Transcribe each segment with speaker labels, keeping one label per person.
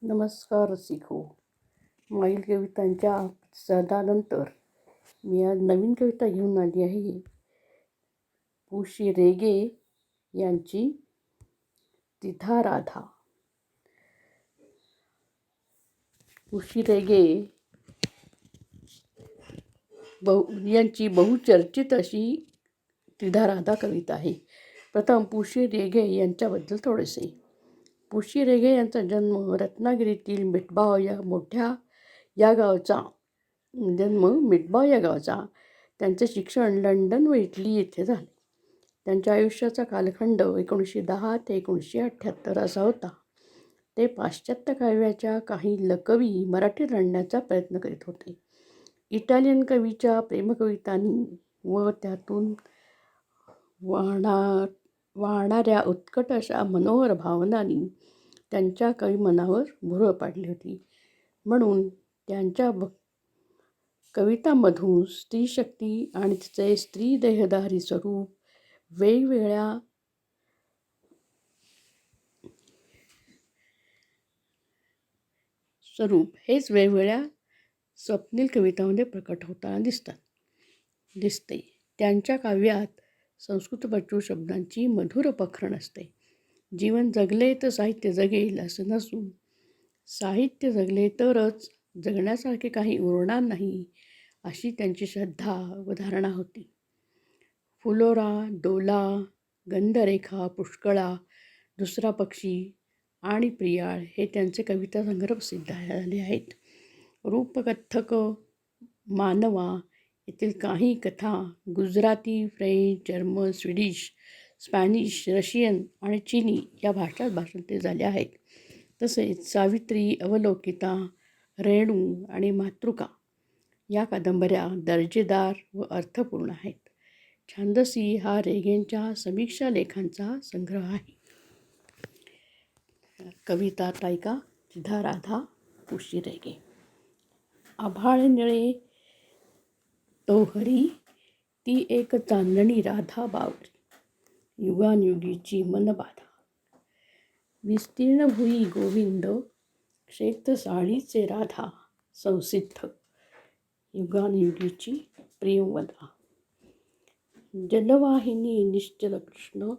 Speaker 1: नमस्कार रसिको. मागील कवितांच्या सदानंतर मी आज नवीन कविता घेऊन आली आहे. पु. रेगे यांची तिधा राधा. पु. रेगे यांची बहुचर्चित अशी तिधा राधा कविता आहे. प्रथम पु. रेगे यांच्याबद्दल थोडेसे. पु. रेगे यांचा जन्म रत्नागिरीतील मिठबाव या गावचा त्यांचे शिक्षण लंडन व इटली येथे झाले. त्यांच्या आयुष्याचा कालखंड 1910 ते 1978 असा होता. ते पाश्चात्य काव्याच्या काही लकवी मराठीत आणण्याचा प्रयत्न करीत होते. इटालियन कवीच्या प्रेमकवितांनी व त्यातून वाहणाऱ्या उत्कट अशा मनोहर भावनांनी त्यांच्या कविमनावर भुरळ पाडली होती. म्हणून त्यांच्या कवितांमधून स्त्रीशक्ती आणि तिचे स्त्रीदेहधारी स्वरूप वेगवेगळ्या स्वप्नील कवितांमध्ये प्रकट होताना दिसते. त्यांच्या काव्यात संस्कृतपटू शब्दांची मधुर पखरण असते. जीवन जगले तर साहित्य जगेल असं नसून साहित्य जगले तरच जगण्यासारखे काही उरणार नाही अशी त्यांची श्रद्धा व धारणा होती. फुलोरा, डोला, गंधरेखा, पुष्कळा, दुसरा पक्षी आणि प्रियाळ हे त्यांचे कविता संग्रह प्रसिद्ध झाले आहेत. रूपकथ्थक, मानवा येथील काही कथा Gujarati, French, German, Swedish, Spanish, Russian आणि चिनी या भाषात भाषांतरित झाल्या आहेत. तसेच सावित्री, अवलोकिता, रेणू आणि मातृका या कादंबऱ्या दर्जेदार व अर्थपूर्ण आहेत. छांदसी हा रेगेंच्या समीक्षा लेखांचा संग्रह आहे. कविता तायका तिधा राधा. पु. रेगे. आभाळ निळे तो हरी, ती एक चांदणी राधा बावरी, युगानयुगीची मनबाधा. विस्तीर्ण भुई गोविंद, क्षेत्रसाळीचे राधा, संसिद्ध युगानयुगीची प्रियवदा. जलवाहिनी निश्चल कृष्ण,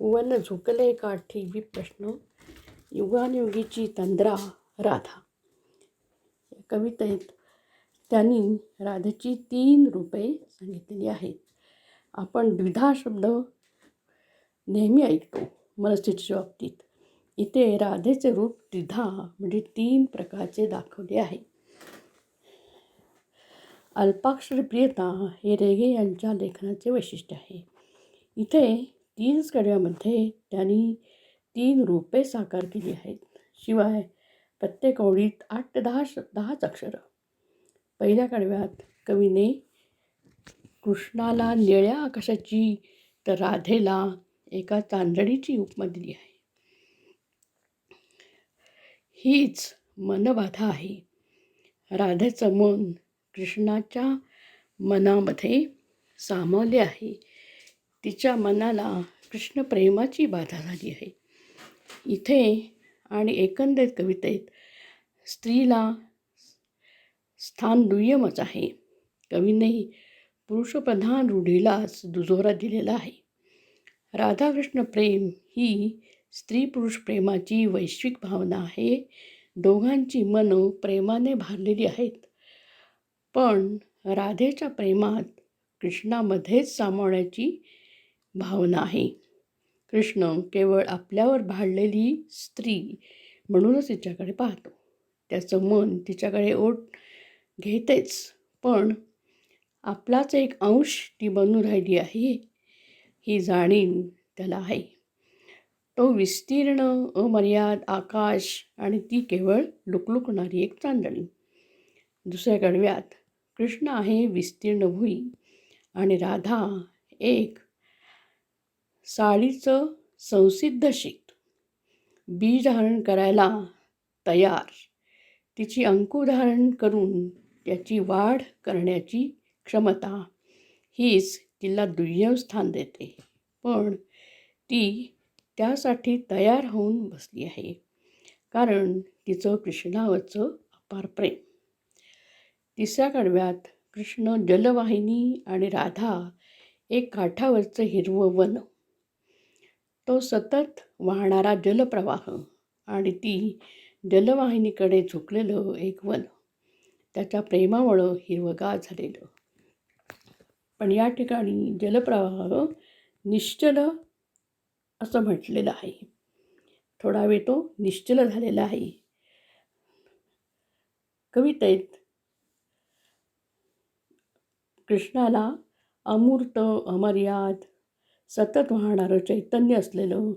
Speaker 1: वन झुकले काठी विप्रश्न, युगानयुगीची तंद्रा राधा. या कवितेत त्यांनी राधेची 3 रूपे सांगितलेली आहेत. आपण द्विधा शब्द नेहमी ऐकतो मनस्थितीच्या बाबतीत. इथे राधेचे रूप द्विधा म्हणजे 3 प्रकारचे दाखवले आहे. अल्पाक्षर प्रियता हे रेगे यांच्या लेखनाचे वैशिष्ट्य आहे. इथे 3 कडव्यामध्ये त्यांनी 3 रूपे साकार केली आहेत. शिवाय प्रत्येक ओळीत 8 ते 10 अक्षरं. पहिल्या कडव्यात कवीने कृष्णाला निळ्या आकाशाची तर राधेला एका चांदणीची उपमा दिली आहे. हीच मनबाधा आहे. राधेचं मन कृष्णाच्या मनामध्ये सामावले आहे. तिच्या मनाला कृष्ण प्रेमाची बाधा झाली आहे. इथे आणि एकंदरीत कवितेत स्त्रीला स्थान दुय्यमच आहे. कवीने पुरुषप्रधान रूढीलाच दुजोरा दिलेला आहे. राधाकृष्ण प्रेम ही स्त्री पुरुष प्रेमाची वैश्विक भावना आहे. दोघांची मनं प्रेमाने भारलेली आहेत. पण राधेच्या प्रेमात कृष्णामध्येच सामावण्याची भावना आहे. कृष्ण केवळ आपल्यावर भाळलेली स्त्री म्हणूनच तिच्याकडे पाहतो. त्याचं मन तिच्याकडे ओढ घेतेच, पण आपलाच एक अंश ती बनून राहिली आहे ही जाणीव त्याला आहे. तो विस्तीर्ण अमर्याद आकाश आणि ती केवळ लुकलुकणारी एक चांदणी. दुसऱ्या कडव्यात कृष्ण आहे विस्तीर्ण भुई आणि राधा एक साळीचं संसिद्ध शीत, बीज धारण करायला तयार, तिची अंकुधारण करून त्याची वाढ करण्याची क्षमता, हीच तिला दुय्यम स्थान देते, पण ती त्यासाठी तयार होऊन बसली आहे, कारण तिचं कृष्णावरचं अपार प्रेम. तिसऱ्या कडव्यात कृष्ण जलवाहिनी आणि राधा एक काठावरचं हिरवं वन, तो सतत वाहणारा जलप्रवाह आणि ती जलवाहिनीकडे झुकलेलं एक वन, त्याच्या प्रेमामुळं हिरवंगार झालेलं. पण या ठिकाणी जलप्रवाह निश्चल असं म्हटलेलं आहे. थोडा वेळ तो निश्चल झालेला आहे. कवितेत कृष्णाला अमूर्त, अमर्याद, सतत वाहणारं चैतन्य असलेलं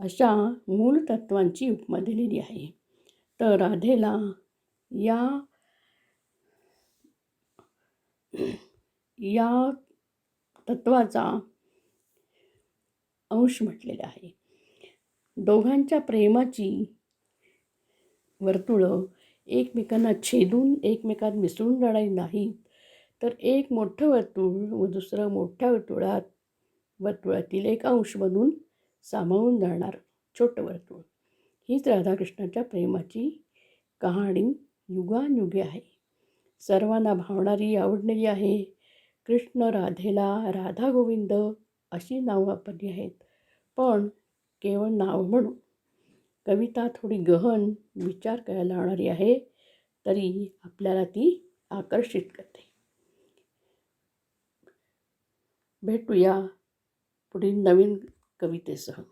Speaker 1: अशा मूळ तत्वांची उपमा दिलेली आहे. तर राधेला या या तत्वाचा अंश म्हटलेला आहे. दोघांच्या प्रेमाची वर्तुळं एकमेकांना छेदून एकमेकात मिसळून जाणारी नाहीत, तर एक मोठं वर्तुळ व दुसरं मोठ्या वर्तुळातील एक अंश बनून सामावून जाणार छोटं वर्तुळ. हीच राधाकृष्णाच्या प्रेमाची कहाणी युगानुयुगे आहे. सर्वांना भावणारी, आवडणारी आहे. कृष्ण राधेला राधा गोविंद अशी नावं वापरली आहेत, पण केवळ नाव म्हणून. कविता थोडी गहन विचार करायला लावणारी आहे, तरी आपल्याला ती आकर्षित करते. भेटूया पुढील नवीन कवितेसह.